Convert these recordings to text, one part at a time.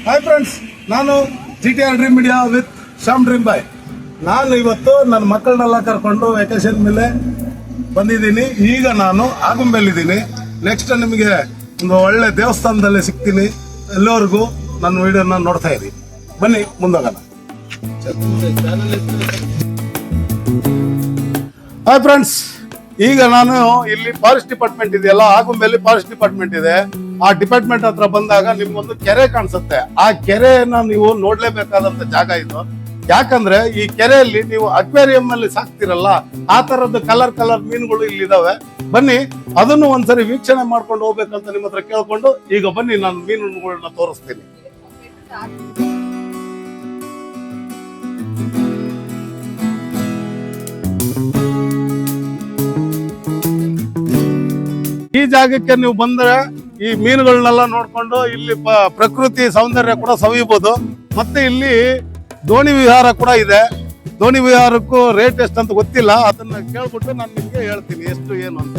Hi friends, ನಾನು GTR dream media with Shyam dream boy. ನಾನು ಇವತ್ತು ನನ್ನ ಮಕ್ಕಳನ್ನೆಲ್ಲ ಕರ್ಕೊಂಡು ವೆಕೇಶನ್ ಮೇಲೆ ಬಂದಿದ್ದೀನಿ. ಈಗ ನಾನು ಆಗುಂಬೆಲ್ಲಿದ್ದೀನಿ. ನೆಕ್ಸ್ಟ್ ನಿಮಗೆ ಒಂದು ಒಳ್ಳೆ ದೇವಸ್ಥಾನದಲ್ಲಿ ಸಿಗ್ತೀನಿ. ಎಲ್ಲರಿಗೂ ನನ್ನ ವಿಡಿಯೋನ ನೋಡ್ತಾ ಇರಿ. ಬನ್ನಿ ಮುಂದೋಗೋಣ. ಹಾಯ್ ಫ್ರೆಂಡ್ಸ್, ಈಗ ನಾನು ಇಲ್ಲಿ ಫಾರೆಸ್ಟ್ ಡಿಪಾರ್ಟ್ಮೆಂಟ್ ಇದೆಯಲ್ಲ, ಆಗುಂಬೆಯಲ್ಲಿ ಫಾರೆಸ್ಟ್ ಡಿಪಾರ್ಟ್ಮೆಂಟ್ ಇದೆ. ಆ ಡಿಪಾರ್ಟ್ಮೆಂಟ್ ಹತ್ರ ಬಂದಾಗ ನಿಮ್ಗೊಂದು ಕೆರೆ ಕಾಣಿಸುತ್ತೆ. ಆ ಕೆರೆಯನ್ನ ನೀವು ನೋಡ್ಲೇಬೇಕಾದಂತ ಜಾಗ ಇದು. ಯಾಕಂದ್ರೆ ಈ ಕೆರೆಯಲ್ಲಿ ನೀವು ಅಕ್ವೇರಿಯಂ ಅಲ್ಲಿ ಸಾಕ್ತಿರಲ್ಲ, ಆ ತರದ ಕಲರ್ ಮೀನುಗಳು ಇಲ್ಲಿದಾವೆ. ಬನ್ನಿ ಅದನ್ನು ಒಂದ್ಸರಿ ವೀಕ್ಷಣೆ ಮಾಡ್ಕೊಂಡು ಹೋಗ್ಬೇಕಂತ ನಿಮ್ಮ ಹತ್ರ ಕೇಳ್ಕೊಂಡು ಈಗ ಬನ್ನಿ ನಾನು ಮೀನುಗಳನ್ನ ತೋರಿಸ್ತೀನಿ. ಈ ಜಾಗಕ್ಕೆ ನೀವು ಬಂದ್ರೆ ಈ ಮೀನುಗಳನ್ನೆಲ್ಲ ನೋಡ್ಕೊಂಡು ಇಲ್ಲಿ ಪ್ರಕೃತಿ ಸೌಂದರ್ಯ ಕೂಡ ಸವಿಬಹುದು. ಮತ್ತೆ ಇಲ್ಲಿ ದೋಣಿ ವಿಹಾರ ಕೂಡ ಇದೆ. ದೋಣಿ ವಿಹಾರಕ್ಕೂ ರೇಟ್ ಎಷ್ಟಂತ ಗೊತ್ತಿಲ್ಲ, ಅದನ್ನ ಕೇಳ್ಬಿಟ್ಟು ನಾನು ನಿಮ್ಗೆ ಹೇಳ್ತೀನಿ ಎಷ್ಟು ಏನು ಅಂತ.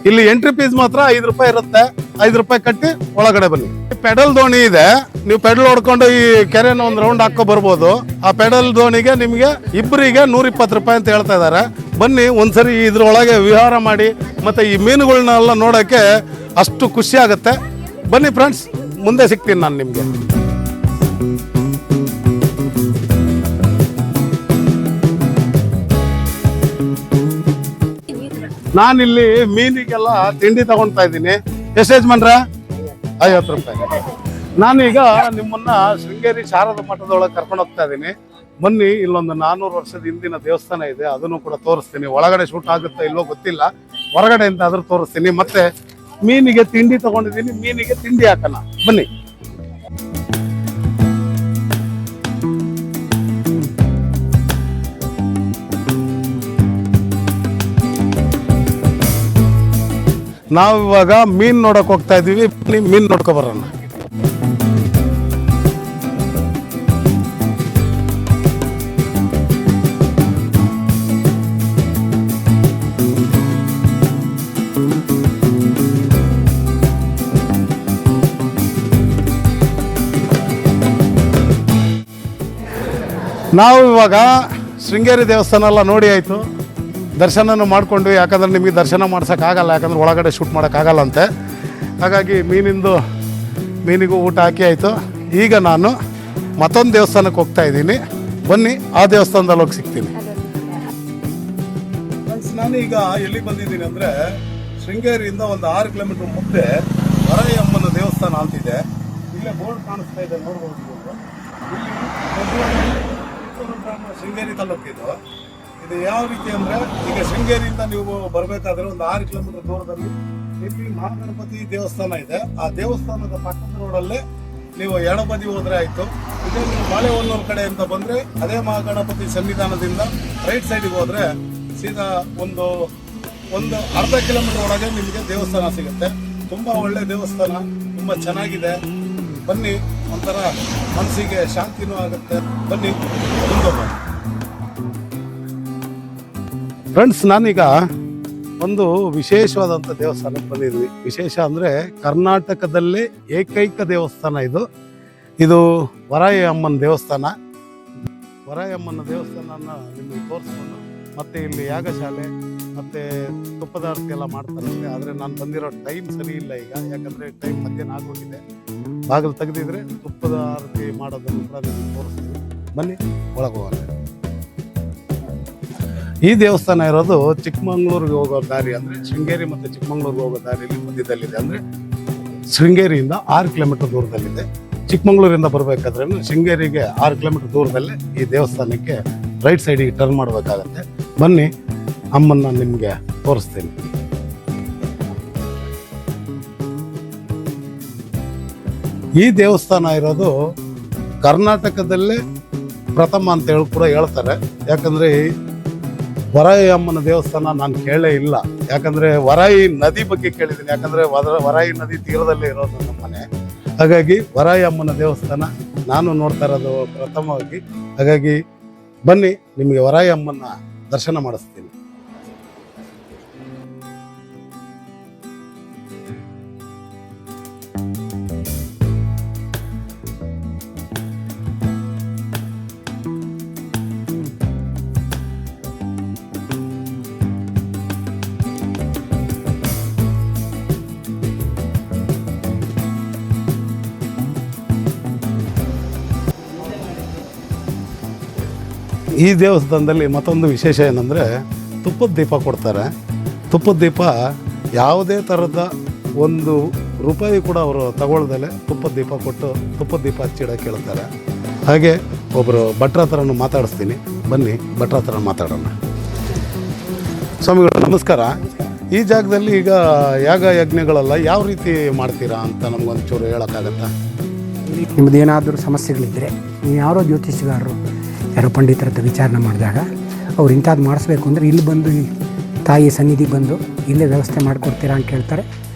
ಇಲ್ಲಿ ಎಂಟ್ರಿ ಫೀಸ್ ಮಾತ್ರ 5 ರೂಪಾಯಿ ಇರುತ್ತೆ. 5 ರೂಪಾಯಿ ಕಟ್ಟಿ ಒಳಗಡೆ ಬನ್ನಿ. ಪೆಡಲ್ ದೋಣಿ ಇದೆ, ನೀವು ಪೆಡಲ್ ಹೊಡ್ಕೊಂಡು ಈ ಕೆರೆನ ಒಂದು ರೌಂಡ್ ಹಾಕೋ ಬರ್ಬೋದು. ಆ ಪೆಡಲ್ ದೋಣಿಗೆ ನಿಮಗೆ ಇಬ್ಬರಿಗೆ 120 ರೂಪಾಯಿ ಅಂತ ಹೇಳ್ತಾ ಇದಾರೆ. ಬನ್ನಿ ಒಂದ್ಸರಿ ಇದ್ರೊಳಗೆ ವಿಹಾರ ಮಾಡಿ ಮತ್ತೆ ಈ ಮೀನುಗಳನ್ನೆಲ್ಲ ನೋಡಕ್ಕೆ ಅಷ್ಟು ಖುಷಿ ಆಗುತ್ತೆ. ಬನ್ನಿ ಫ್ರೆಂಡ್ಸ್, ಮುಂದೆ ಸಿಗ್ತೀನಿ ನಾನು ನಿಮ್ಗೆ. ನಾನಿಲ್ಲಿ ಮೀನಿಗೆಲ್ಲ ತಿಂಡಿ ತಗೊಳ್ತಾ ಇದ್ದೀನಿ. ಎಷ್ಟು ಯಜಮಾನ್ರ? 50 ರೂಪಾಯಿ. ನಾನೀಗ ನಿಮ್ಮನ್ನ ಶೃಂಗೇರಿ ಶಾರದಾ ಮಠದೊಳಗೆ ಕರ್ಕೊಂಡು ಹೋಗ್ತಾ ಇದ್ದೀನಿ. ಬನ್ನಿ, ಇಲ್ಲೊಂದು 400 ವರ್ಷದ ಹಿಂದಿನ ದೇವಸ್ಥಾನ ಇದೆ, ಅದನ್ನು ಕೂಡ ತೋರಿಸ್ತೀನಿ. ಒಳಗಡೆ ಶೂಟ್ ಆಗುತ್ತಾ ಇಲ್ವೋ ಗೊತ್ತಿಲ್ಲ, ಹೊರಗಡೆ ಅಂತ ಆದ್ರೂ ತೋರಿಸ್ತೀನಿ. ಮತ್ತೆ ಮೀನಿಗೆ ತಿಂಡಿ ತಗೊಂಡಿದ್ದೀನಿ, ಮೀನಿಗೆ ತಿಂಡಿ ಹಾಕೋಣ ಬನ್ನಿ. ನಾವು ಇವಾಗ ಮೀನ್ ನೋಡಕ್ ಹೋಗ್ತಾ ಇದೀವಿ. ಮೀನ್ ನೋಡ್ಕೊ ಬರೋಣ. ನಾವು ಇವಾಗ ಶೃಂಗೇರಿ ದೇವಸ್ಥಾನ ಎಲ್ಲ ನೋಡಿ ಆಯಿತು, ದರ್ಶನನೂ ಮಾಡಿಕೊಂಡ್ವಿ. ಯಾಕಂದ್ರೆ ನಿಮಗೆ ದರ್ಶನ ಮಾಡ್ಸೋಕ್ಕಾಗಲ್ಲ, ಯಾಕಂದ್ರೆ ಒಳಗಡೆ ಶೂಟ್ ಮಾಡೋಕ್ಕಾಗಲ್ಲ ಅಂತೆ. ಹಾಗಾಗಿ ಮೀನಿಗೂ ಊಟ ಹಾಕಿ ಆಯಿತು. ಈಗ ನಾನು ಮತ್ತೊಂದು ದೇವಸ್ಥಾನಕ್ಕೆ ಹೋಗ್ತಾ ಇದ್ದೀನಿ. ಬನ್ನಿ, ಆ ದೇವಸ್ಥಾನದಲ್ಲಿ ಹೋಗಿ ಸಿಗ್ತೀನಿ. ನಾನೀಗ ಎಲ್ಲಿ ಬಂದಿದ್ದೀನಿ ಅಂದರೆ, ಶೃಂಗೇರಿಯಿಂದ ಒಂದು 6 ಕಿಲೋಮೀಟರ್ ಮುಂದೆ ವರಾಯಿ ಅಮ್ಮನ ದೇವಸ್ಥಾನ ಅಂತಿದೆ. ಇಲ್ಲೇ ಬೋರ್ಡ್ ಕಾಣಿಸ್ತಾ ಇದೆ, ನೋಡ್ಬೋದು. ಶೃಂಗೇರಿ ತಾಲೂಕಿದು. ಇದು ಯಾವ ರೀತಿ ಅಂದ್ರೆ, ಈಗ ಶೃಂಗೇರಿಯಿಂದ ನೀವು ಬರಬೇಕಾದ್ರೆ ಒಂದು 6 ಕಿಲೋಮೀಟರ್ ದೂರದಲ್ಲಿ ಇಲ್ಲಿ ಮಹಾಗಣಪತಿ ದೇವಸ್ಥಾನ ಇದೆ. ಆ ದೇವಸ್ಥಾನದ ಪಕ್ಕದ ರೋಡಲ್ಲೇ ನೀವು ಎಡಬದಿ ಹೋದ್ರೆ ಆಯ್ತು. ಇದೇ ನೀವು ಬಾಳೆಹೊನ್ನೂರು ಕಡೆ ಅಂತ ಬಂದ್ರೆ ಅದೇ ಮಹಾಗಣಪತಿ ಸನ್ನಿಧಾನದಿಂದ ರೈಟ್ ಸೈಡಿಗೆ ಹೋದ್ರೆ ಸೀದಾ ಒಂದು ಅರ್ಧ ಕಿಲೋಮೀಟರ್ ಒಳಗೆ ನಿಮಗೆ ದೇವಸ್ಥಾನ ಸಿಗುತ್ತೆ. ತುಂಬಾ ಒಳ್ಳೆ ದೇವಸ್ಥಾನ, ತುಂಬಾ ಚೆನ್ನಾಗಿದೆ. ಬನ್ನಿ, ಒಂಥರ ಮನಸ್ಸಿಗೆ ಶಾಂತಿನೂ ಆಗುತ್ತೆ. ಬನ್ನಿ ಮುಂದೋಗೋಣ. ಫ್ರೆಂಡ್ಸ್, ನಾನೀಗ ಒಂದು ವಿಶೇಷವಾದಂಥ ದೇವಸ್ಥಾನಕ್ಕೆ ಬಂದಿದ್ವಿ. ವಿಶೇಷ ಅಂದರೆ ಕರ್ನಾಟಕದಲ್ಲೇ ಏಕೈಕ ದೇವಸ್ಥಾನ ಇದು ವರಾಯಿ ಅಮ್ಮನ ದೇವಸ್ಥಾನ. ವರಾಯಿ ಅಮ್ಮನ ದೇವಸ್ಥಾನನ ನಿಮಗೆ ತೋರಿಸ್ಕೊಂಡು ಮತ್ತೆ ಇಲ್ಲಿ ಯಾಗಶಾಲೆ ಮತ್ತು ತುಪ್ಪದ ಆರತಿ ಎಲ್ಲ ಮಾಡ್ತಾರಂತೆ. ಆದರೆ ನಾನು ಬಂದಿರೋ ಟೈಮ್ ಸರಿ ಇಲ್ಲ ಈಗ, ಯಾಕಂದರೆ ಟೈಮ್ ಮಧ್ಯಾಹ್ನ ಆಗೋಗಿದೆ. ಬಾಗಿಲು ತೆಗೆದಿದ್ರೆ ತುಪ್ಪದ ಆರತಿ ಮಾಡೋದನ್ನು ಕೂಡ ನಿಮಗೆ ತೋರಿಸ್ತೀನಿ. ಬನ್ನಿ ಒಳಗೆ ಹೋಗೋಣ. ಈ ದೇವಸ್ಥಾನ ಇರೋದು ಚಿಕ್ಕಮಂಗ್ಳೂರಿಗೆ ಹೋಗೋ ದಾರಿ, ಅಂದರೆ ಶೃಂಗೇರಿ ಮತ್ತು ಚಿಕ್ಕಮಂಗ್ಳೂರಿಗೆ ಹೋಗೋ ದಾರಿಯಲ್ಲಿ ಮಧ್ಯದಲ್ಲಿದೆ. ಅಂದರೆ ಶೃಂಗೇರಿಯಿಂದ 6 ಕಿಲೋಮೀಟರ್ ದೂರದಲ್ಲಿದೆ. ಚಿಕ್ಕಮಂಗ್ಳೂರಿಂದ ಬರಬೇಕಾದ್ರೆ ಶೃಂಗೇರಿಗೆ 6 ಕಿಲೋಮೀಟರ್ ದೂರದಲ್ಲೇ ಈ ದೇವಸ್ಥಾನಕ್ಕೆ ರೈಟ್ ಸೈಡಿಗೆ ಟರ್ನ್ ಮಾಡಬೇಕಾಗತ್ತೆ. ಬನ್ನಿ, ಅಮ್ಮನ್ನ ನಿಮಗೆ ತೋರಿಸ್ತೀನಿ. ಈ ದೇವಸ್ಥಾನ ಇರೋದು ಕರ್ನಾಟಕದಲ್ಲೇ ಪ್ರಥಮ ಅಂತ ಹೇಳಿ ಕೂಡ ಹೇಳ್ತಾರೆ. ಯಾಕಂದರೆ ವರಾಯಿ ಅಮ್ಮನ ದೇವಸ್ಥಾನ ನಾನು ಕೇಳೇ ಇಲ್ಲ. ಯಾಕಂದರೆ ವರಾಯಿ ನದಿ ಬಗ್ಗೆ ಕೇಳಿದ್ದೀನಿ, ಯಾಕಂದರೆ ವರಾಯಿ ನದಿ ತೀರದಲ್ಲೇ ಇರೋದು ನಮ್ಮ ಮನೆ. ಹಾಗಾಗಿ ವರಾಯಿ ಅಮ್ಮನ ದೇವಸ್ಥಾನ ನಾನು ನೋಡ್ತಾ ಇರೋದು ಪ್ರಥಮವಾಗಿ. ಹಾಗಾಗಿ ಬನ್ನಿ, ನಿಮಗೆ ವರಾಯಿ ಅಮ್ಮನ ದರ್ಶನ ಮಾಡಿಸ್ತೀನಿ. ಈ ದೇವಸ್ಥಾನದಲ್ಲಿ ಮತ್ತೊಂದು ವಿಶೇಷ ಏನಂದರೆ ತುಪ್ಪದ ದೀಪ ಕೊಡ್ತಾರೆ. ತುಪ್ಪದ ದೀಪ ಯಾವುದೇ ಥರದ ಒಂದು ರೂಪಾಯಿ ಕೂಡ ಅವರು ತಗೊಳ್ದಲೆ ತುಪ್ಪದ ದೀಪ ಕೊಟ್ಟು ತುಪ್ಪದ ದೀಪ ಹಚ್ಚಿಡಕ್ಕೆ ಹೇಳ್ತಾರೆ. ಹಾಗೆ ಒಬ್ಬರು ಭಟ್ರ ಹತ್ರನೂ ಮಾತಾಡಿಸ್ತೀನಿ, ಬನ್ನಿ ಭಟ್ರ ಹತ್ರ ಮಾತಾಡೋಣ. ಸ್ವಾಮಿಗಳು ನಮಸ್ಕಾರ. ಈ ಜಾಗದಲ್ಲಿ ಈಗ ಯಾಗ ಯಜ್ಞಗಳೆಲ್ಲ ಯಾವ ರೀತಿ ಮಾಡ್ತೀರಾ ಅಂತ ನಮಗೊಂಚೂರು ಹೇಳೋಕ್ಕಾಗತ್ತಾ? ನಿಮ್ಮದು ಏನಾದರೂ ಸಮಸ್ಯೆಗಳಿದ್ದರೆ ನೀವು ಯಾರೋ ಜ್ಯೋತಿಷಗಾರರು ಯಾರೋ ಪಂಡಿತರದ್ದು ವಿಚಾರಣೆ ಮಾಡಿದಾಗ ಅವ್ರು ಇಂಥದ್ದು ಮಾಡಿಸ್ಬೇಕು ಅಂದರೆ ಇಲ್ಲಿ ಬಂದು ಈ ತಾಯಿ ಸನ್ನಿಧಿ ಬಂದು ಇಲ್ಲೇ ವ್ಯವಸ್ಥೆ ಮಾಡಿಕೊಡ್ತೀರಾ ಅಂತ ಕೇಳ್ತಾರೆ.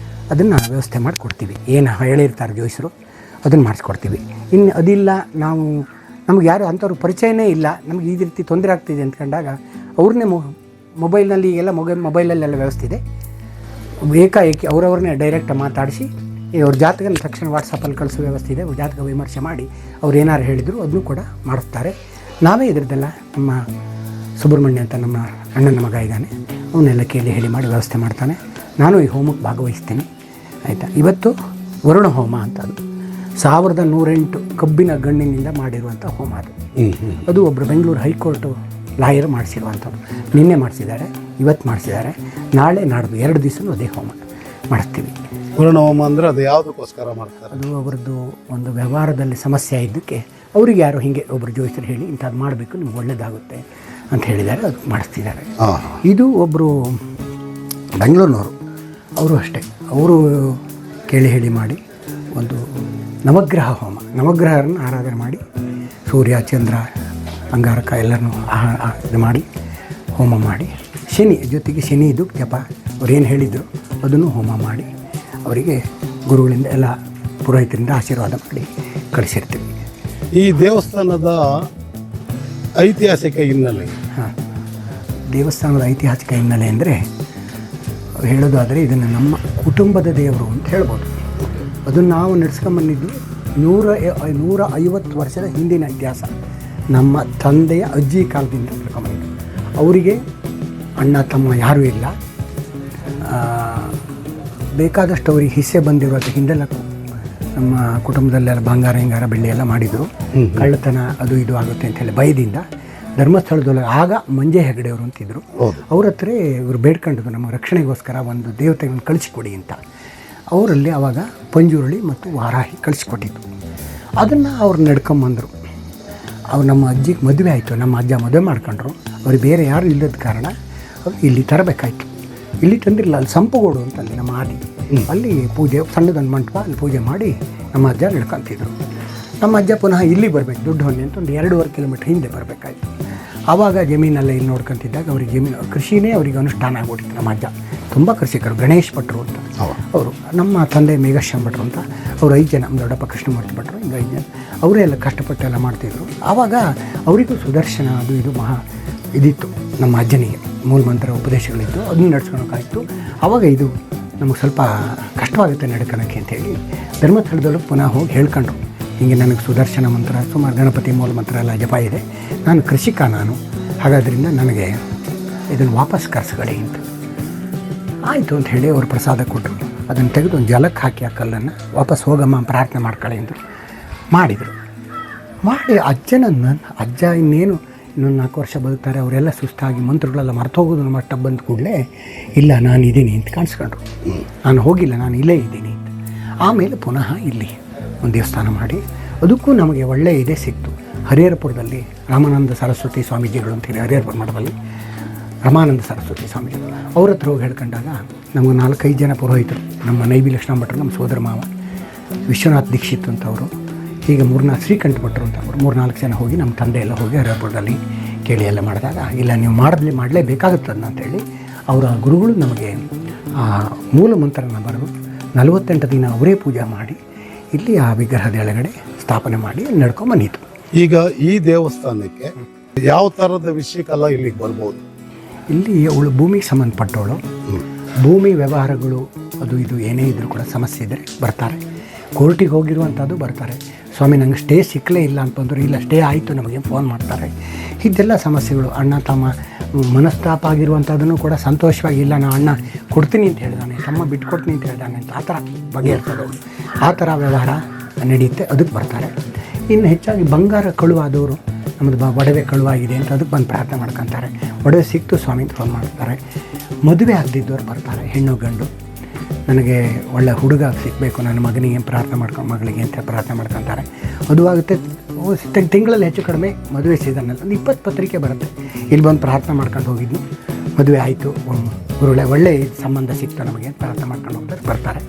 ಅದನ್ನು ವ್ಯವಸ್ಥೆ ಮಾಡಿಕೊಡ್ತೀವಿ. ಏನು ಹೇಳಿರ್ತಾರೆ ಜ್ಯೋತಿಷರು ಅದನ್ನು ಮಾಡಿಸ್ಕೊಡ್ತೀವಿ. ಇನ್ನು ಅದಿಲ್ಲ, ನಮ್ಗೆ ಯಾರು ಅಂಥವ್ರು ಪರಿಚಯನೇ ಇಲ್ಲ, ನಮಗೆ ಈ ರೀತಿ ತೊಂದರೆ ಆಗ್ತಿದೆ ಅಂದ್ಕೊಂಡಾಗ ಅವ್ರನ್ನೇ ಮೊಬೈಲ್ನಲ್ಲಿ ಎಲ್ಲ ಮೊಬೈಲಲ್ಲೆಲ್ಲ ವ್ಯವಸ್ಥೆ ಇದೆ. ಏಕಾಏಕಿ ಅವರವ್ರನ್ನೇ ಡೈರೆಕ್ಟ್ ಮಾತಾಡಿಸಿ ಅವ್ರ ಜಾತಕನ ತಕ್ಷಣ ವಾಟ್ಸಪ್ಪಲ್ಲಿ ಕಳಿಸೋ ವ್ಯವಸ್ಥೆ ಇದೆ. ಜಾತಕ ವಿಮರ್ಶೆ ಮಾಡಿ ಅವ್ರು ಏನಾರು ಹೇಳಿದ್ರು ಅದನ್ನು ಕೂಡ ಮಾಡಿಸ್ತಾರೆ. ನಾವೇ ಇದ್ರದ್ದೆಲ್ಲ ನಮ್ಮ ಸುಬ್ರಹ್ಮಣ್ಯ ಅಂತ ನಮ್ಮ ಅಣ್ಣನ ಮಗ ಇದ್ದಾನೆ, ಅವನ್ನೆಲ್ಲ ಕೇಳಿ ಹೇಳಿ ಮಾಡಿ ವ್ಯವಸ್ಥೆ ಮಾಡ್ತಾನೆ. ನಾನು ಈ ಹೋಮಕ್ಕೆ ಭಾಗವಹಿಸ್ತೀನಿ. ಆಯಿತಾ. ಇವತ್ತು ವರುಣ ಹೋಮ ಅಂತ, ಅದು 1108 ಕಬ್ಬಿನ ಗಣ್ಣಿನಿಂದ ಮಾಡಿರುವಂಥ ಹೋಮ. ಅದು ಒಬ್ಬರು ಬೆಂಗಳೂರು ಹೈಕೋರ್ಟು ಲಾಯರ್ ಮಾಡಿಸಿರುವಂಥದ್ದು. ನಿನ್ನೆ ಮಾಡಿಸಿದ್ದಾರೆ, ಇವತ್ತು ಮಾಡಿಸಿದ್ದಾರೆ, ನಾಳೆ ನಾಡ್ದು 2 ದಿವಸನೂ ಅದೇ ಹೋಮ ಮಾಡಿಸ್ತೀವಿ. ವರುಣ ಹೋಮ ಅಂದರೆ ಅದು ಯಾವುದಕ್ಕೋಸ್ಕರ ಮಾಡ್ತಾರೆ? ಅದು ಅವರದ್ದು ಒಂದು ವ್ಯವಹಾರದಲ್ಲಿ ಸಮಸ್ಯೆ ಇದ್ದಕ್ಕೆ ಅವರಿಗೆ ಯಾರೋ ಹೀಗೆ ಒಬ್ಬರು ಜ್ಯೋತಿಷರು ಹೇಳಿ ಇಂಥದ್ದು ಮಾಡಬೇಕು, ನಿಮ್ಗೆ ಒಳ್ಳೆಯದಾಗುತ್ತೆ ಅಂತ ಹೇಳಿದ್ದಾರೆ, ಅದು ಮಾಡಿಸ್ತಿದ್ದಾರೆ. ಇದು ಒಬ್ಬರು ಬೆಂಗಳೂರಿನವರು, ಅವರು ಅಷ್ಟೇ, ಅವರು ಕೇಳಿ ಹೇಳಿ ಮಾಡಿ ಒಂದು ನವಗ್ರಹ ಹೋಮ, ನವಗ್ರಹರನ್ನು ಆರಾಧನೆ ಮಾಡಿ ಸೂರ್ಯ ಚಂದ್ರ ಅಂಗಾರಕ ಎಲ್ಲರನ್ನೂ ಇದು ಮಾಡಿ ಹೋಮ ಮಾಡಿ, ಶನಿ ಜೊತೆಗೆ ಶನಿದು ಜಪ ಅವ್ರೇನು ಹೇಳಿದರು ಅದನ್ನು ಹೋಮ ಮಾಡಿ ಅವರಿಗೆ ಗುರುಗಳಿಂದ ಎಲ್ಲ ಪುರೋಹಿತರಿಂದ ಆಶೀರ್ವಾದ ಮಾಡಿ ಕಳಿಸಿರ್ತೀವಿ. ಈ ದೇವಸ್ಥಾನದ ಐತಿಹಾಸಿಕ ಹಿನ್ನೆಲೆ? ದೇವಸ್ಥಾನದ ಐತಿಹಾಸಿಕ ಹಿನ್ನೆಲೆ ಅಂದರೆ ಹೇಳೋದಾದರೆ ಇದನ್ನು ನಮ್ಮ ಕುಟುಂಬದ ದೇವರು ಅಂತ ಹೇಳ್ಬೋದು. ಅದನ್ನು ನಾವು ನಡೆಸ್ಕೊಂಬಂದಿದ್ದು 150 ವರ್ಷದ ಹಿಂದಿನ ಇತಿಹಾಸ. ನಮ್ಮ ತಂದೆಯ ಅಜ್ಜಿ ಕಾಲದಿಂದ ನಡ್ಕೊಂಬಂದಿದ್ದು. ಅವರಿಗೆ ಅಣ್ಣ ತಮ್ಮ ಯಾರೂ ಇಲ್ಲ, ಬೇಕಾದಷ್ಟು ಅವರಿಗೆ ಹಿಸ್ಸೆ ಬಂದಿರೋದು. ಹಿಂದೆಲ್ಲ ನಮ್ಮ ಕುಟುಂಬದಲ್ಲೆಲ್ಲ ಬಂಗಾರ ಹಿಂಗಾರ ಬೆಳ್ಳಿ ಎಲ್ಲ ಮಾಡಿದರು. ಕಳ್ಳತನ ಅದು ಇದು ಆಗುತ್ತೆ ಅಂಥೇಳಿ ಭಯದಿಂದ ಧರ್ಮಸ್ಥಳದೊಳಗೆ ಆಗ ಮಂಜೆ ಹೆಗಡೆಯವರು ಅಂತಿದ್ರು, ಅವ್ರ ಹತ್ರ ಇವರು ಬೇಡ್ಕೊಂಡಿದ್ದು ನಮ್ಮ ರಕ್ಷಣೆಗೋಸ್ಕರ ಒಂದು ದೇವತೆಗಳನ್ನು ಕಳಿಸಿಕೊಡಿ ಅಂತ. ಅವರಲ್ಲಿ ಆವಾಗ ಪಂಜುರುಳಿ ಮತ್ತು ವಾರಾಹಿ ಕಳಿಸ್ಕೊಟ್ಟಿದ್ದು. ಅದನ್ನು ಅವ್ರು ನಡ್ಕೊಂಬಂದರು. ಅವ್ರು ನಮ್ಮ ಅಜ್ಜಿಗೆ ಮದುವೆ ಆಯಿತು, ನಮ್ಮ ಅಜ್ಜ ಮದುವೆ ಮಾಡ್ಕೊಂಡ್ರು. ಅವ್ರಿಗೆ ಬೇರೆ ಯಾರು ಇಲ್ಲದ ಕಾರಣ ಅವ್ರು ಇಲ್ಲಿ ತರಬೇಕಾಯ್ತು. ಇಲ್ಲಿ ತಂದಿರಲಿಲ್ಲ, ಅಲ್ಲಿ ಸಂಪಗೋಡು ಅಂತಲ್ಲಿ ನಮ್ಮ ಆದಿ, ಅಲ್ಲಿ ಪೂಜೆ ಸಣ್ಣದೊಂದು ಮಂಟಪ, ಅಲ್ಲಿ ಪೂಜೆ ಮಾಡಿ ನಮ್ಮ ಅಜ್ಜ ನಡ್ಕೊತಿದ್ರು. ನಮ್ಮ ಅಜ್ಜ ಪುನಃ ಇಲ್ಲಿ ಬರಬೇಕು, ದೊಡ್ಡ ಹೊನ್ನೆ ಅಂತ ಒಂದು 2.5 ಕಿಲೋಮೀಟ್ರ್ ಹಿಂದೆ ಬರಬೇಕಾಯ್ತು. ಆವಾಗ ಜಮೀನೆಲ್ಲ ಇಲ್ಲಿ ನೋಡ್ಕೊತಿದ್ದಾಗ ಅವ್ರಿಗೆ ಜಮೀನು ಕೃಷಿನೇ ಅವರಿಗೆ ಅನುಷ್ಠಾನ ಆಗ್ಬಿಟ್ಟಿತ್ತು. ನಮ್ಮ ಅಜ್ಜ ತುಂಬ ಕೃಷಿಕರು, ಗಣೇಶ್ ಭಟ್ರು ಅಂತ ಅವರು, ನಮ್ಮ ತಂದೆ ಮೇಘಶ್ಯಾಮ್ ಭಟ್ರು ಅಂತ ಅವರು 5 ಜನ, ನಮ್ಮ ದೊಡ್ಡಪ್ಪ ಕೃಷ್ಣಮೂರ್ತಿ ಭಟ್ರು, ಹಿಂಗೆ 5 ಜನ ಅವರೇ ಎಲ್ಲ ಕಷ್ಟಪಟ್ಟೆಲ್ಲ ಮಾಡ್ತಿದ್ರು. ಆವಾಗ ಅವರಿಗೂ ಸುದರ್ಶನ ಅದು ಇದು ಇದಿತ್ತು. ನಮ್ಮ ಅಜ್ಜನಿಗೆ ಮೂಲಮಂತ್ರ ಉಪದೇಶಗಳಿತ್ತು, ಅದನ್ನು ನಡ್ಸ್ಕೊಳಕ್ಕಾಯಿತು. ಆವಾಗ ಇದು ನಮಗೆ ಸ್ವಲ್ಪ ಕಷ್ಟವಾಗುತ್ತೆ ನಡ್ಕೊಳಕ್ಕೆ ಅಂತೇಳಿ ಧರ್ಮಸ್ಥಳದೊಳಗೆ ಪುನಃ ಹೋಗಿ ಹೇಳ್ಕೊಂಡ್ರು, ಹೀಗೆ ನನಗೆ ಸುದರ್ಶನ ಮಂತ್ರ, ಸುಮಾರು ಗಣಪತಿ ಮೂಲ ಮಂತ್ರ ಎಲ್ಲ ಜಪ ಇದೆ, ನಾನು ಕೃಷಿಕ, ನಾನು ಹಾಗಾದ್ರಿಂದ ನನಗೆ ಇದನ್ನು ವಾಪಸ್ ಕರ್ಸ್ಕೊಳ್ಳಿ ಅಂತ. ಆಯಿತು ಅಂತ ಹೇಳಿ ಅವರು ಪ್ರಸಾದ ಕೊಟ್ಟರು. ಅದನ್ನು ತೆಗೆದು ಒಂದು ಜಲಕ್ಕೆ ಹಾಕಿ ಆ ಕಲ್ಲನ್ನು ವಾಪಸ್ ಹೋಗಮ್ಮ ಪ್ರಾರ್ಥನೆ ಮಾಡ್ಕೊಳ್ಳಿ ಅಂದರು. ಮಾಡಿದರು. ಮಾಡಿ ಅಜ್ಜ ಇನ್ನೇನು ಇನ್ನೊಂದು 4 ವರ್ಷ ಬದುಕ್ತಾರೆ, ಅವರೆಲ್ಲ ಸುಸ್ತಾಗಿ ಮಂತ್ರಗಳೆಲ್ಲ ಮರ್ತೋಗೋದು ಮಟ್ಟ ಬಂದ ಕೂಡಲೇ ಇಲ್ಲ ನಾನು ಇದ್ದೀನಿ ಅಂತ ಕಾಣಿಸ್ಕೊಂಡ್ರು. ನಾನು ಹೋಗಿಲ್ಲ, ನಾನು ಇಲ್ಲೇ ಇದ್ದೀನಿ ಅಂತ. ಆಮೇಲೆ ಪುನಃ ಇಲ್ಲಿ ಒಂದು ದೇವಸ್ಥಾನ ಮಾಡಿ ಅದಕ್ಕೂ ನಮಗೆ ಒಳ್ಳೆಯ ಇದೇ ಸಿಕ್ತು. ಹರಿಹರಪುರದಲ್ಲಿ ರಾಮಾನಂದ ಸರಸ್ವತಿ ಸ್ವಾಮೀಜಿಗಳು ಅಂತೇಳಿ ಹರಿಹರಪುರ ಮಠದಲ್ಲಿ ರಾಮಾನಂದ ಸರಸ್ವತಿ ಸ್ವಾಮೀಜಿಗಳು ಅವ್ರ ಹತ್ರ ಹೋಗಿ ಹೇಳ್ಕೊಂಡಾಗ ನಮಗೆ 4-5 ಜನ ಪುರೋಹಿತರು, ನಮ್ಮ ನೈಬಿ ಲಕ್ಷ್ಮಣ ಭಟ್ರು, ನಮ್ಮ ಸೋದರ ಮಾವ ವಿಶ್ವನಾಥ್ ದೀಕ್ಷಿತ್ ಅಂತವರು, ಹೀಗೆ 3-4 ಶ್ರೀಕಂಠ ಭಟ್ರು ಅಂತ ಅವರು 3-4 ಜನ ಹೋಗಿ ನಮ್ಮ ತಂದೆ ಎಲ್ಲ ಹೋಗಿ ಹರಿಹರಪುರದಲ್ಲಿ ಕೇಳಿ ಎಲ್ಲ ಮಾಡಿದಾಗ ಇಲ್ಲ ನೀವು ಮಾಡಲೇಬೇಕಾಗುತ್ತದನ್ನ ಅಂತೇಳಿ ಅವರ ಗುರುಗಳು ನಮಗೆ ಆ ಮೂಲ ಮಂತ್ರನ ಬರೆದು 48 ದಿನ ಅವರೇ ಪೂಜೆ ಮಾಡಿ ಇಲ್ಲಿ ಆ ವಿಗ್ರಹದ ಎಳಗಡೆ ಸ್ಥಾಪನೆ ಮಾಡಿ ನಡ್ಕೊಂಬಂದಿತ್ತು. ಈಗ ಈ ದೇವಸ್ಥಾನಕ್ಕೆ ಯಾವ ಥರದ ವಿಷಯಕ್ಕೆಲ್ಲ ಇಲ್ಲಿಗೆ ಬರ್ಬೋದು? ಇಲ್ಲಿ ಅವಳು ಭೂಮಿಗೆ ಸಂಬಂಧಪಟ್ಟವಳು, ಭೂಮಿ ವ್ಯವಹಾರಗಳು ಅದು ಇದು ಏನೇ ಇದ್ದರೂ ಕೂಡ ಸಮಸ್ಯೆ ಇದ್ದರೆ ಬರ್ತಾರೆ. ಕೋರ್ಟಿಗೆ ಹೋಗಿರುವಂಥದ್ದು ಬರ್ತಾರೆ. ಸ್ವಾಮಿ ನಂಗೆ ಸ್ಟೇ ಸಿಕ್ಕಲೇ ಇಲ್ಲ ಅಂತಂದ್ರೆ ಇಲ್ಲ ಸ್ಟೇ ಆಯಿತು ನಮಗೆ ಫೋನ್ ಮಾಡ್ತಾರೆ. ಇದೆಲ್ಲ ಸಮಸ್ಯೆಗಳು. ಅಣ್ಣ ತಮ್ಮ ಮನಸ್ತಾಪ ಆಗಿರುವಂಥದ್ದನ್ನು ಕೂಡ ಸಂತೋಷವಾಗಿ ಇಲ್ಲ ನಾನು ಅಣ್ಣ ಕೊಡ್ತೀನಿ ಅಂತ ಹೇಳಿದಾನೆ, ತಮ್ಮ ಬಿಟ್ಕೊಡ್ತೀನಿ ಅಂತ ಹೇಳಿದಾನೆ ಅಂತ ಆ ಥರ ಬಗೆಹರಿಸೋದು, ಆ ಥರ ವ್ಯವಹಾರ ನಡೆಯುತ್ತೆ, ಅದಕ್ಕೆ ಬರ್ತಾರೆ. ಇನ್ನು ಹೆಚ್ಚಾಗಿ ಬಂಗಾರ ಕಳುವಾದವರು ನಮ್ಮದು ಒಡವೆ ಕಳುವಾಗಿದೆ ಅಂತ ಅದಕ್ಕೆ ಬಂದು ಪ್ರಾರ್ಥನೆ ಮಾಡ್ಕೊತಾರೆ. ಒಡವೆ ಸಿಕ್ತು ಸ್ವಾಮಿ ಅಂತ ಫೋನ್ ಮಾಡ್ತಾರೆ. ಮದುವೆ ಆಗದಿದ್ದವ್ರು ಬರ್ತಾರೆ, ಹೆಣ್ಣು ಗಂಡು, ನನಗೆ ಒಳ್ಳೆ ಹುಡುಗ ಸಿಗಬೇಕು ನನ್ನ ಮಗನಿಗೆ ಪ್ರಾರ್ಥನೆ ಮಾಡ್ಕೊಂಡು ಮಗಳಿಗೆ ಅಂತ ಪ್ರಾರ್ಥನೆ ಮಾಡ್ಕೊತಾರೆ. ಅದು ಆಗುತ್ತೆ. ತಿಂಗಳಲ್ಲಿ ಹೆಚ್ಚು ಕಡಿಮೆ ಮದುವೆ ಸೀಸನ್ನಲ್ಲಿ ಒಂದು 20 ಪತ್ರಿಕೆ ಬರುತ್ತೆ. ಇಲ್ಲಿ ಬಂದು ಪ್ರಾರ್ಥನೆ ಮಾಡ್ಕೊಂಡು ಹೋಗಿದ್ದು, ಮದುವೆ ಆಯಿತು, ಒಳ್ಳೆ ಸಂಬಂಧ ಸಿಕ್ತು ನಮಗೆ ಅಂತ ಪ್ರಾರ್ಥನೆ ಮಾಡ್ಕೊಂಡು ಹೋಗ್ತಾರೆ, ಬರ್ತಾರೆ.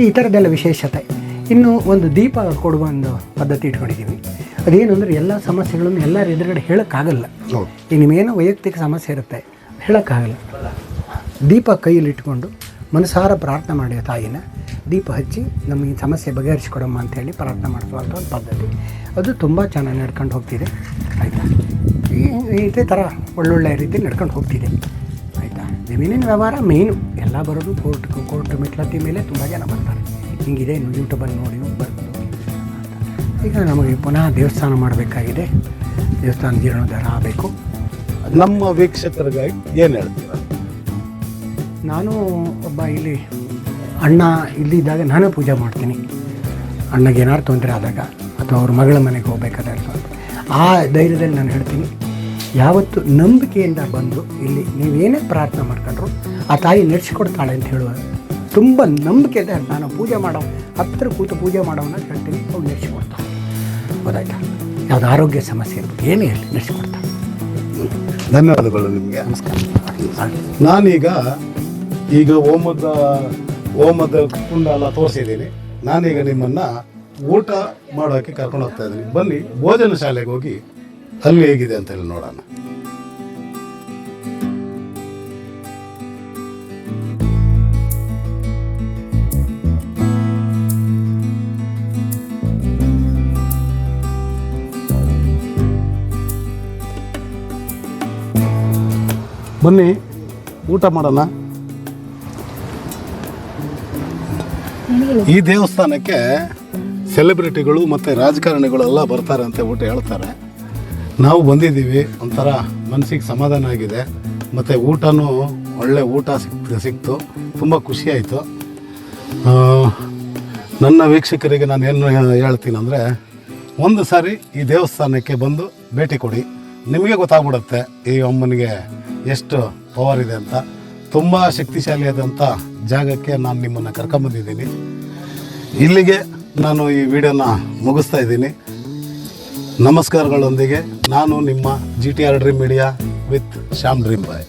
ಈ ಥರದ್ದೆಲ್ಲ ವಿಶೇಷತೆ. ಇನ್ನು ಒಂದು ದೀಪ ಕೊಡುವ ಒಂದು ಪದ್ಧತಿ ಇಟ್ಕೊಂಡಿದ್ದೀವಿ. ಅದೇನು ಅಂದರೆ ಎಲ್ಲ ಸಮಸ್ಯೆಗಳನ್ನು ಎಲ್ಲರ ಎದುರುಗಡೆ ಹೇಳೋಕ್ಕಾಗಲ್ಲ. ಈಗ ನಿಮಗೇನೋ ವೈಯಕ್ತಿಕ ಸಮಸ್ಯೆ ಇರುತ್ತೆ, ಹೇಳೋಕ್ಕಾಗಲ್ಲ. ದೀಪ ಕೈಯಲ್ಲಿ ಇಟ್ಕೊಂಡು ಮನಸಾರ ಪ್ರಾರ್ಥನೆ ಮಾಡಿ ತಾಯಿನ ದೀಪ ಹಚ್ಚಿ ನಮಗೆ ಸಮಸ್ಯೆ ಬಗೆಹರಿಸಿಕೊಡಮ್ಮ ಅಂಥೇಳಿ ಪ್ರಾರ್ಥನೆ ಮಾಡಿಸುವಂಥ ಒಂದು ಪದ್ಧತಿ. ಅದು ತುಂಬ ಚೆನ್ನಾಗಿ ನಡ್ಕೊಂಡು ಹೋಗ್ತಿದೆ. ಆಯಿತಾ, ಇದೇ ಥರ ಒಳ್ಳೊಳ್ಳೆ ರೀತಿ ನಡ್ಕೊಂಡು ಹೋಗ್ತಿದೆ. ಆಯಿತಾ, ಜಮೀನಿನ ವ್ಯವಹಾರ ಮೇಯ್ನು. ಎಲ್ಲ ಬರೋದು ಕೋರ್ಟ್ ಮೆಟ್ಲತ್ತಿ ಮೇಲೆ ತುಂಬ ಜನ ಬರ್ತಾರೆ. ಹಿಂಗಿದೆ, ಯೂಟ್ಯೂಬಲ್ಲಿ ನೋಡಿ ಬರ್ಬೋದು. ಈಗ ನಮಗೆ ಪುನಃ ದೇವಸ್ಥಾನ ಮಾಡಬೇಕಾಗಿದೆ. ದೇವಸ್ಥಾನ ಜೀರ್ಣೋದ್ಧಾರ ಆಗಬೇಕು. ನಮ್ಮ ವೀಕ್ಷಕರಿಗಾಗಿ ಏನು ಹೇಳ್ತೀರ? ನಾನು ಒಬ್ಬ ಇಲ್ಲಿ ಅಣ್ಣ ಇಲ್ಲಿದ್ದಾಗ ನಾನೇ ಪೂಜೆ ಮಾಡ್ತೀನಿ. ಅಣ್ಣಗೆ ಏನಾದ್ರು ತೊಂದರೆ ಆದಾಗ ಅಥವಾ ಅವ್ರ ಮಗಳ ಮನೆಗೆ ಹೋಗ್ಬೇಕಾದ್ರೆ ಆ ಧೈರ್ಯದಲ್ಲಿ ನಾನು ಹೇಳ್ತೀನಿ, ಯಾವತ್ತು ನಂಬಿಕೆಯಿಂದ ಬಂದು ಇಲ್ಲಿ ನೀವೇನೇ ಪ್ರಾರ್ಥನೆ ಮಾಡ್ಕೊಂಡ್ರು ಆ ತಾಯಿ ನಡೆಸಿಕೊಡ್ತಾಳೆ ಅಂತ ಹೇಳುವ ತುಂಬ ನಂಬಿಕೆ ಇದೆ. ನಾನು ಪೂಜೆ ಮಾಡೋ ಹತ್ತಿರ ಕೂತು ಪೂಜೆ ಮಾಡೋವನ್ನ ಹೇಳ್ತೀನಿ, ಅವ್ರು ನಡೆಸಿಕೊಡ್ತಾಳೆ. ಗೊತ್ತಾಯ್ತಾ? ಯಾವುದು ಆರೋಗ್ಯ ಸಮಸ್ಯೆ ಇರ್ಬೋದು, ಏನೇ ಇರಲಿ ನಡೆಸಿಕೊಡ್ತಾಳೆ. ಧನ್ಯವಾದಗಳು ನಿಮಗೆ. ನಮಸ್ಕಾರ. ನಾನೀಗ ಹೋಮದ ಕುಂಡ ಎಲ್ಲ ತೋರಿಸಿದ್ದೀನಿ. ನಾನೀಗ ನಿಮ್ಮನ್ನು ಊಟ ಮಾಡೋಕ್ಕೆ ಕರ್ಕೊಂಡು ಹೋಗ್ತಾ ಇದ್ದೀನಿ. ಬನ್ನಿ ಭೋಜನ ಶಾಲೆಗೆ ಹೋಗಿ ಅಲ್ಲಿ ಹೇಗಿದೆ ಅಂತ ಹೇಳಿ ನೋಡೋಣ. ಬನ್ನಿ ಊಟ ಮಾಡೋಣ. ಈ ದೇವಸ್ಥಾನಕ್ಕೆ ಸೆಲೆಬ್ರಿಟಿಗಳು ಮತ್ತು ರಾಜಕಾರಣಿಗಳೆಲ್ಲ ಬರ್ತಾರೆ ಅಂತ ಊಟ ಹೇಳ್ತಾರೆ. ನಾವು ಬಂದಿದ್ದೀವಿ, ಒಂಥರ ಮನಸ್ಸಿಗೆ ಸಮಾಧಾನ ಆಗಿದೆ. ಮತ್ತು ಊಟನೂ ಒಳ್ಳೆ ಊಟ ಸಿಕ್ತು, ತುಂಬ ಖುಷಿಯಾಯಿತು. ನನ್ನ ವೀಕ್ಷಕರಿಗೆ ನಾನು ಏನು ಹೇಳ್ತೀನಿ ಅಂದರೆ, ಒಂದು ಸಾರಿ ಈ ದೇವಸ್ಥಾನಕ್ಕೆ ಬಂದು ಭೇಟಿ ಕೊಡಿ. ನಿಮಗೆ ಗೊತ್ತಾಗ್ಬಿಡುತ್ತೆ ಈ ಅಮ್ಮನಿಗೆ ಎಷ್ಟು ಪವರ್ ಇದೆ ಅಂತ. ತುಂಬ ಶಕ್ತಿಶಾಲಿಯಾದಂಥ ಜಾಗಕ್ಕೆ ನಾನು ನಿಮ್ಮನ್ನು ಕರ್ಕೊಂಬಂದಿದ್ದೀನಿ. ಇಲ್ಲಿಗೆ ನಾನು ಈ ವಿಡಿಯೋನ ಮುಗಿಸ್ತಾ ಇದ್ದೀನಿ. ನಮಸ್ಕಾರಗಳೊಂದಿಗೆ ನಾನು ನಿಮ್ಮ GTR dream media with Shyam dream boy.